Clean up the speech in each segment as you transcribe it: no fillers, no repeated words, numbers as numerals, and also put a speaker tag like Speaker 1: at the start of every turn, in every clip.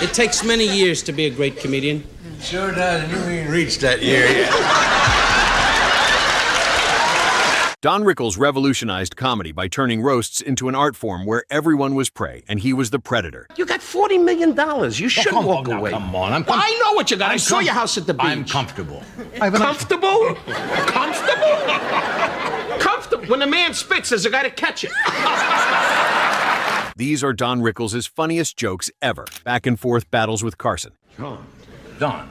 Speaker 1: It takes many years to be a great comedian.
Speaker 2: Sure does, and you ain't reached that year yet.
Speaker 3: Don Rickles revolutionized comedy by turning roasts into an art form where everyone was prey, and he was the predator.
Speaker 4: You got $40 million. You should walk away.
Speaker 2: Come on,
Speaker 4: I know what you got. I saw your house at the beach.
Speaker 2: I'm comfortable.
Speaker 4: Comfortable? Comfortable? Comfortable. When a man spits, there's a guy to catch it.
Speaker 3: These are Don Rickles' funniest jokes ever. Back and forth battles with Carson.
Speaker 2: Don,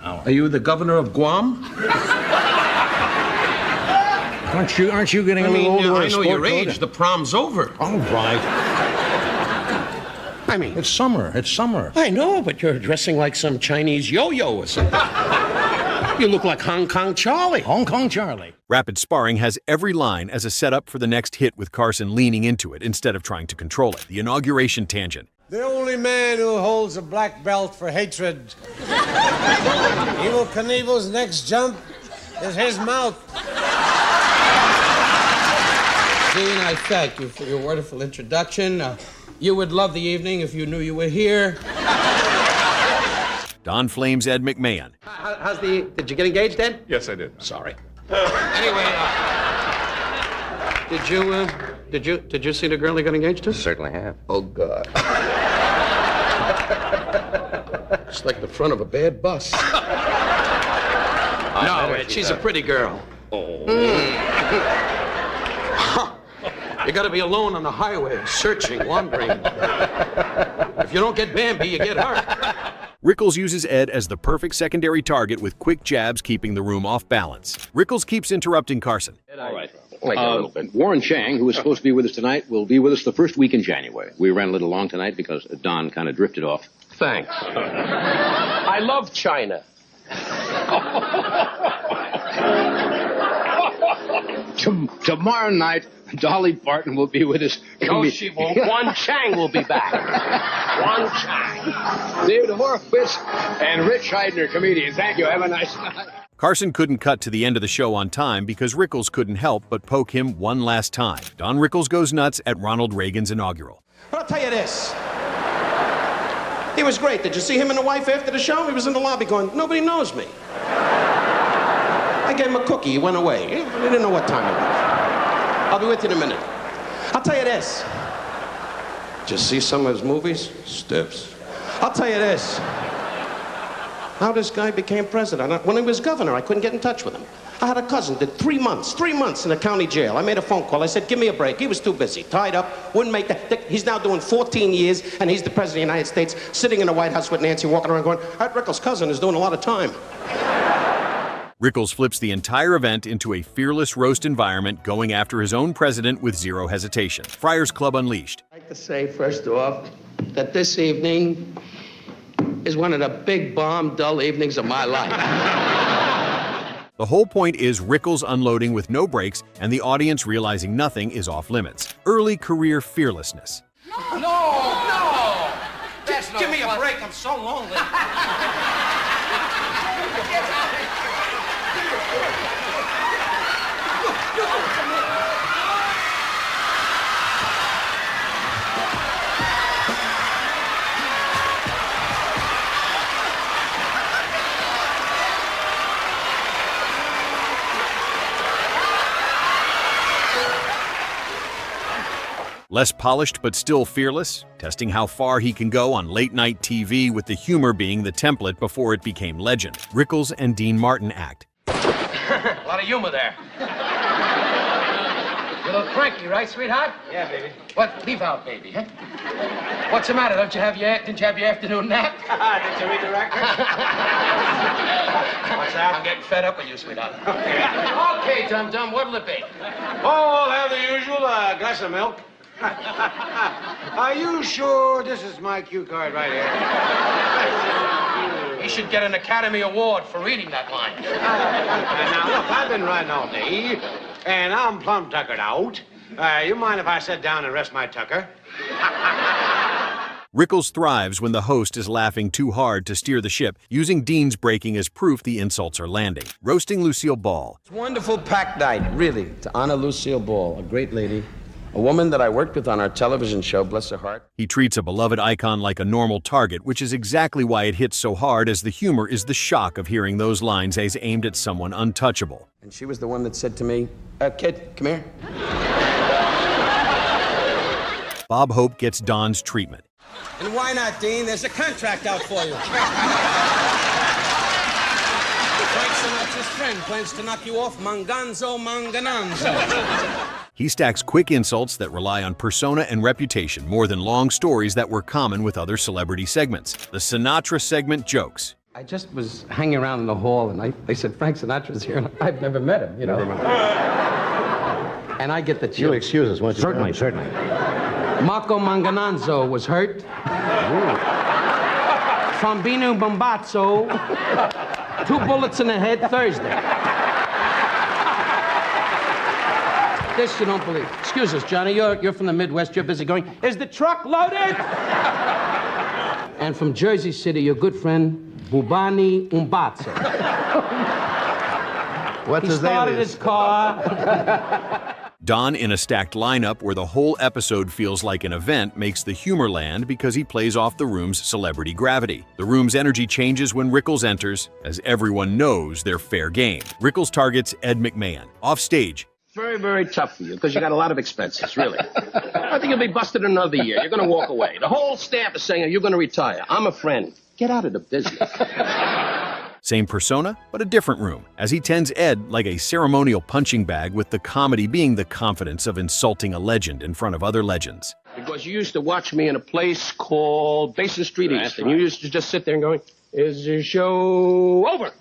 Speaker 4: are you the governor of Guam?
Speaker 2: aren't you getting a little older?
Speaker 4: I know your age. The prom's over.
Speaker 2: All right.
Speaker 4: I mean,
Speaker 2: It's summer.
Speaker 4: I know, but you're dressing like some Chinese yo-yo or something. You look like Hong Kong Charlie.
Speaker 2: Hong Kong Charlie.
Speaker 3: Rapid sparring has every line as a setup for the next hit, with Carson leaning into it instead of trying to control it. The Inauguration Tangent.
Speaker 5: The only man who holds a black belt for hatred. Evel Knievel's next jump is his mouth.
Speaker 1: Dean, I thank you for your wonderful introduction. You would love the evening if you knew you were here.
Speaker 3: Don flames Ed McMahon.
Speaker 4: Did you get engaged, Ed?
Speaker 6: Yes, I did.
Speaker 4: Sorry.
Speaker 1: Anyway, did you see the girl you got engaged to?
Speaker 4: Certainly have.
Speaker 1: Oh, God. It's like the front of a bad bus. No, Ed, she's a pretty girl. You gotta be alone on the highway, searching, wandering. If you don't get Bambi, you get hurt.
Speaker 3: Rickles uses Ed as the perfect secondary target, with quick jabs keeping the room off balance. Rickles keeps interrupting Carson.
Speaker 7: All right. Warren Chang, who is supposed to be with us tonight, will be with us the first week in January. We ran a little long tonight because Don kind of drifted off.
Speaker 4: Thanks. I love China.
Speaker 7: Tomorrow night, Dolly Parton will be with us.
Speaker 4: No, she won't. One Chang will be back. One Chang.
Speaker 7: David Horowitz and Rich Heidner, comedians. Thank you. Have a nice night.
Speaker 3: Carson couldn't cut to the end of the show on time because Rickles couldn't help but poke him one last time. Don Rickles goes nuts at Ronald Reagan's inaugural.
Speaker 4: But I'll tell you this. He was great. Did you see him and the wife after the show? He was in the lobby going, nobody knows me. I gave him a cookie. He went away. He didn't know what time it was. I'll be with you in a minute. I'll tell you this. Did you see some of his movies? Stiffs. I'll tell you this. How this guy became president. When he was governor, I couldn't get in touch with him. I had a cousin, did 3 months in the county jail. I made a phone call. I said, give me a break. He was too busy, tied up, wouldn't make that. He's now doing 14 years, and he's the president of the United States, sitting in the White House with Nancy, walking around going, that Rickles' cousin is doing a lot of time.
Speaker 3: Rickles flips the entire event into a fearless roast environment, going after his own president with zero hesitation. Friars Club Unleashed.
Speaker 1: I'd like to say, first off, that this evening is one of the big, bomb, dull evenings of my life.
Speaker 3: The whole point is Rickles unloading with no breaks and the audience realizing nothing is off limits. Early career fearlessness.
Speaker 1: No! Give me a break, I'm so lonely.
Speaker 3: Less polished but still fearless, testing how far he can go on late-night TV, with the humor being the template before it became legend. Rickles and Dean Martin act.
Speaker 4: A lot of humor there. You're a little cranky, right, sweetheart?
Speaker 1: Yeah, baby.
Speaker 4: What? Leave out, baby, huh? What's the matter? Didn't you have your afternoon nap?
Speaker 1: Did you read the record?
Speaker 4: What's that? I'm getting fed up with you, sweetheart. Okay, dum-dum, what'll it be?
Speaker 5: Oh, I'll have the usual glass of milk. Are you sure this is my cue card right here?
Speaker 4: He should get an Academy Award for reading that line.
Speaker 5: Now, look, I've been riding all day, and I'm plumb tuckered out. You mind if I sit down and rest my tucker?
Speaker 3: Rickles thrives when the host is laughing too hard to steer the ship, using Dean's breaking as proof the insults are landing. Roasting Lucille Ball.
Speaker 1: It's a wonderful packed night, really, to honor Lucille Ball, a great lady.
Speaker 4: A woman that I worked with on our television show, bless her heart.
Speaker 3: He treats a beloved icon like a normal target, which is exactly why it hits so hard, as the humor is the shock of hearing those lines as aimed at someone untouchable.
Speaker 4: And she was the one that said to me, kid, come here.
Speaker 3: Bob Hope gets Don's treatment.
Speaker 5: And why not, Dean? There's a contract out for you. Frank Sinatra's friend plans to knock you off Manganzo Mangananzo.
Speaker 3: He stacks quick insults that rely on persona and reputation more than long stories that were common with other celebrity segments. The Sinatra segment jokes.
Speaker 4: I just was hanging around in the hall, and they said, Frank Sinatra's here, and I've never met him, you know. And I get the chills.
Speaker 7: You'll excuse us, won't you?
Speaker 4: Certainly, certainly. Marco Mangananzo was hurt. Fambino Bombazzo, 2 bullets in the head Thursday. This you don't believe. Excuse us, Johnny, you're from the Midwest, you're busy going, is the truck loaded? And from Jersey City, your good friend, Bubani Umbazzo.
Speaker 2: What's
Speaker 4: He
Speaker 2: his
Speaker 4: started
Speaker 2: alias?
Speaker 4: his car.
Speaker 3: Don, in a stacked lineup where the whole episode feels like an event, makes the humor land because he plays off the room's celebrity gravity. The room's energy changes when Rickles enters, as everyone knows they're fair game. Rickles targets Ed McMahon. Off stage,
Speaker 6: Very, very tough for you, because you got a lot of expenses, really. I think you'll be busted another year. You're going to walk away. The whole staff is saying, you're going to retire. I'm a friend. Get out of the business.
Speaker 3: same persona, but a different room, as he tends Ed like a ceremonial punching bag, with the comedy being the confidence of insulting a legend in front of other legends.
Speaker 6: Because you used to watch me in a place called Basin Street East, and you used to just sit there and going, is the show over?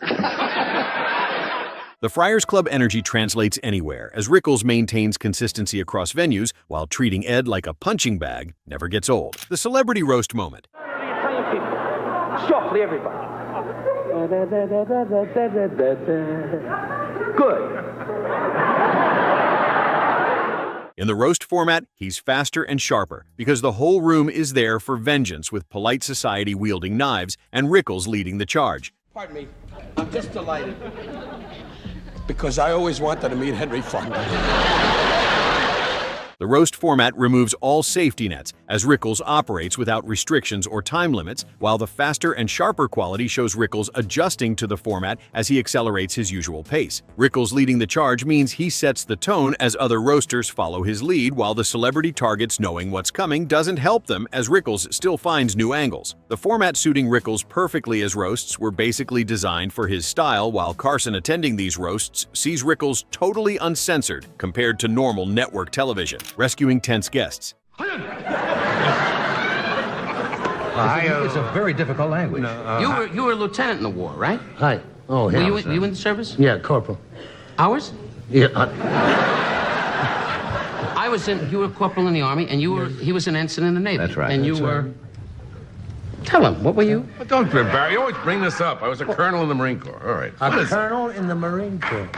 Speaker 3: The Friars Club energy translates anywhere, as Rickles maintains consistency across venues while treating Ed like a punching bag never gets old. The celebrity roast moment.
Speaker 6: The Italian people. Softly, everybody. Good.
Speaker 3: In the roast format, he's faster and sharper because the whole room is there for vengeance, with polite society wielding knives and Rickles leading the charge.
Speaker 4: Pardon me, I'm just delighted. Because I always wanted to meet Henry Fonda.
Speaker 3: The roast format removes all safety nets, as Rickles operates without restrictions or time limits, while the faster and sharper quality shows Rickles adjusting to the format as he accelerates his usual pace. Rickles leading the charge means he sets the tone as other roasters follow his lead, while the celebrity targets knowing what's coming doesn't help them, as Rickles still finds new angles. The format suiting Rickles perfectly as roasts were basically designed for his style, while Carson attending these roasts sees Rickles totally uncensored compared to normal network television, rescuing tense guests.
Speaker 8: It's a very difficult language.
Speaker 4: You were a lieutenant in the war, right?
Speaker 8: Hi. Oh, yeah.
Speaker 4: Were you in the service?
Speaker 8: Yeah, corporal.
Speaker 4: Ours?
Speaker 8: Yeah.
Speaker 4: You were a corporal in the Army, and he was an ensign in the Navy.
Speaker 8: That's right.
Speaker 4: And you were... Tell him, what were you?
Speaker 2: Well, don't, Barry. You always bring this up. I was a colonel in the Marine Corps. All right.
Speaker 8: A colonel in the Marine Corps.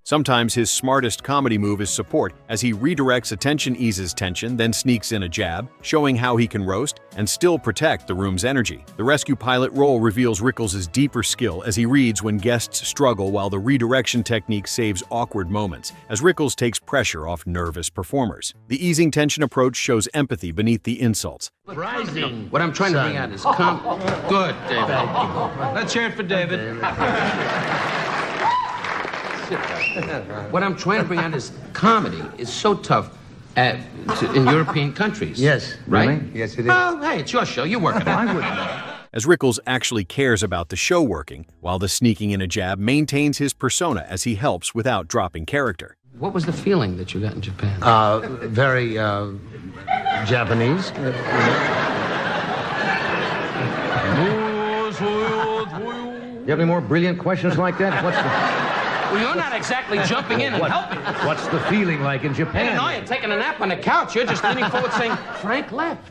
Speaker 3: Sometimes his smartest comedy move is support, as he redirects attention, eases tension, then sneaks in a jab, showing how he can roast and still protect the room's energy. The rescue pilot role reveals Rickles' deeper skill as he reads when guests struggle, while the redirection technique saves awkward moments, as Rickles takes pressure off nervous performers. The easing tension approach shows empathy beneath the insults.
Speaker 8: Rising.
Speaker 4: What I'm trying to bring out is Good, David. Let's hear it for David. What I'm trying to bring out is comedy is so tough in European countries.
Speaker 8: Yes.
Speaker 4: Right?
Speaker 8: Really? Yes, it is.
Speaker 4: Well, hey, it's your show. You work it out.
Speaker 8: I wouldn't.
Speaker 3: As Rickles actually cares about the show working, while the sneaking in a jab maintains his persona as he helps without dropping character.
Speaker 4: What was the feeling that you got in Japan?
Speaker 8: Very Japanese. You have any more brilliant questions like that?
Speaker 4: Well, you're not exactly jumping in and helping.
Speaker 8: What's the feeling like in Japan?
Speaker 4: No, you're taking a nap on the couch. You're just leaning forward saying, Frank left.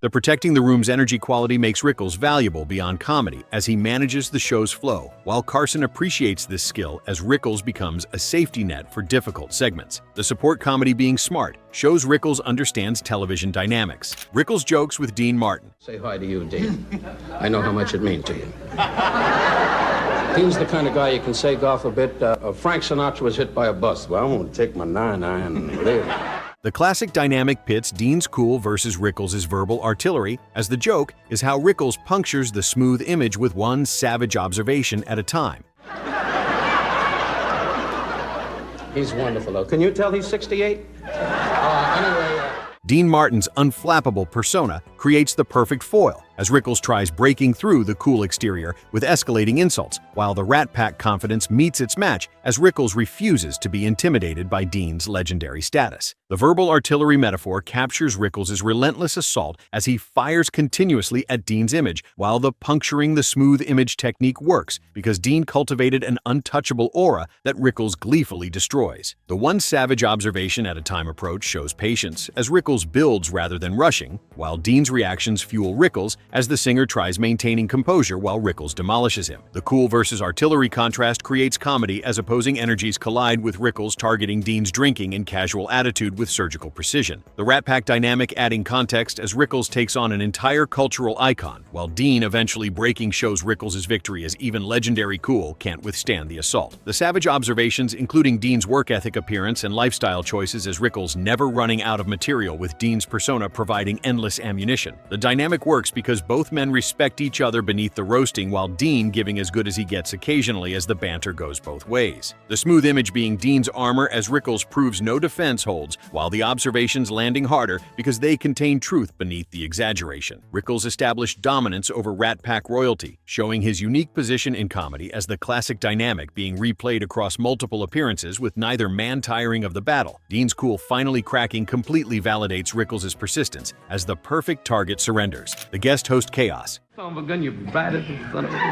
Speaker 3: The protecting the room's energy quality makes Rickles valuable beyond comedy as he manages the show's flow, while Carson appreciates this skill as Rickles becomes a safety net for difficult segments. The support comedy being smart shows Rickles understands television dynamics. Rickles jokes with Dean Martin.
Speaker 4: Say hi to you, Dean. I know how much it means to you.
Speaker 1: Dean's the kind of guy you can say off a bit. Frank Sinatra was hit by a bus. Well, I'm going to take my 9-iron and live.
Speaker 3: The classic dynamic pits Dean's cool versus Rickles' verbal artillery, as the joke is how Rickles punctures the smooth image with one savage observation at a time.
Speaker 1: He's wonderful, though. Can you tell he's 68? Anyway...
Speaker 3: Dean Martin's unflappable persona creates the perfect foil, as Rickles tries breaking through the cool exterior with escalating insults, while the Rat Pack confidence meets its match as Rickles refuses to be intimidated by Dean's legendary status. The verbal artillery metaphor captures Rickles' relentless assault as he fires continuously at Dean's image, while the puncturing the smooth image technique works because Dean cultivated an untouchable aura that Rickles gleefully destroys. The one savage observation at a time approach shows patience, as Rickles builds rather than rushing, while Dean's reactions fuel Rickles as the singer tries maintaining composure while Rickles demolishes him. The cool versus artillery contrast creates comedy as opposing energies collide, with Rickles targeting Dean's drinking and casual attitude with surgical precision. The Rat Pack dynamic adding context as Rickles takes on an entire cultural icon, while Dean eventually breaking shows Rickles' victory as even legendary cool can't withstand the assault. The savage observations, including Dean's work ethic, appearance, and lifestyle choices as Rickles never running out of material, with Dean's persona providing endless ammunition. The dynamic works because both men respect each other beneath the roasting, while Dean giving as good as he gets occasionally as the banter goes both ways. The smooth image being Dean's armor as Rickles proves no defense holds, while the observations landing harder because they contain truth beneath the exaggeration. Rickles established dominance over Rat Pack royalty, showing his unique position in comedy as the classic dynamic being replayed across multiple appearances with neither man tiring of the battle. Dean's cool finally cracking completely validates Rickles' persistence as the perfect target surrenders. The guest host chaos.
Speaker 9: Son of a gun, you bad as a son of a gun.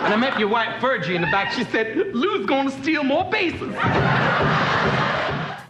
Speaker 9: And I met your wife Fergie in the back. She said, Lou's gonna steal more bases.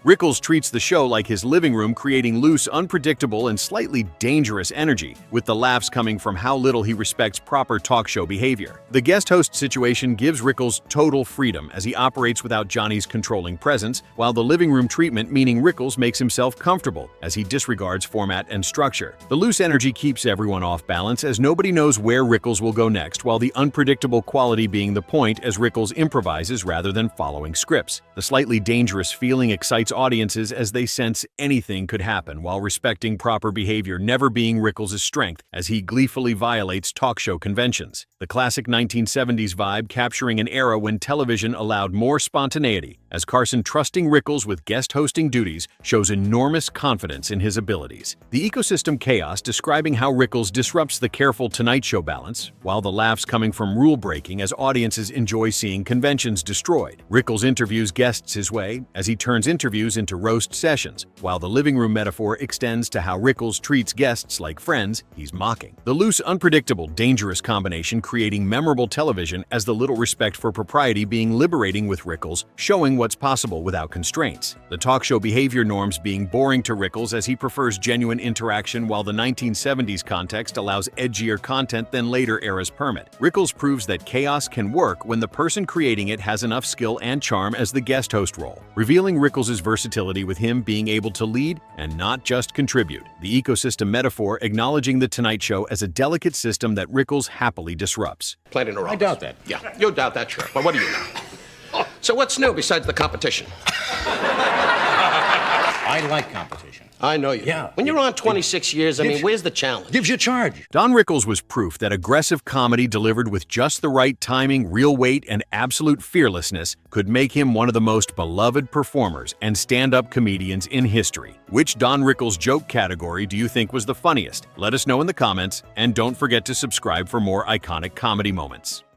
Speaker 3: Rickles treats the show like his living room, creating loose, unpredictable, and slightly dangerous energy, with the laughs coming from how little he respects proper talk show behavior. The guest host situation gives Rickles total freedom as he operates without Johnny's controlling presence, while the living room treatment meaning Rickles makes himself comfortable as he disregards format and structure. The loose energy keeps everyone off balance as nobody knows where Rickles will go next, while the unpredictable quality being the point as Rickles improvises rather than following scripts. The slightly dangerous feeling excites audiences as they sense anything could happen, while respecting proper behavior never being Rickles' strength as he gleefully violates talk show conventions. The classic 1970s vibe capturing an era when television allowed more spontaneity, as Carson trusting Rickles with guest hosting duties shows enormous confidence in his abilities. The ecosystem chaos describing how Rickles disrupts the careful Tonight Show balance, while the laughs coming from rule breaking as audiences enjoy seeing conventions destroyed. Rickles interviews guests his way as he turns interviews into roast sessions, while the living room metaphor extends to how Rickles treats guests like friends he's mocking. The loose, unpredictable, dangerous combination creating memorable television as the little respect for propriety being liberating, with Rickles showing what's possible without constraints. The talk show behavior norms being boring to Rickles as he prefers genuine interaction, while the 1970s context allows edgier content than later eras permit. Rickles proves that chaos can work when the person creating it has enough skill and charm as the guest host role, revealing Rickles' versatility with him being able to lead and not just contribute. The ecosystem metaphor acknowledging the Tonight Show as a delicate system that Rickles happily disrupts.
Speaker 4: Played in a row.
Speaker 2: I doubt that.
Speaker 4: Yeah, you doubt that, sure. But what do you know? So what's new besides the competition?
Speaker 2: I like competition.
Speaker 4: I know you.
Speaker 2: Yeah.
Speaker 4: When you're on 26 years, I mean, where's the challenge?
Speaker 2: Gives you a charge.
Speaker 3: Don Rickles was proof that aggressive comedy delivered with just the right timing, real weight, and absolute fearlessness could make him one of the most beloved performers and stand-up comedians in history. Which Don Rickles joke category do you think was the funniest? Let us know in the comments, and don't forget to subscribe for more iconic comedy moments.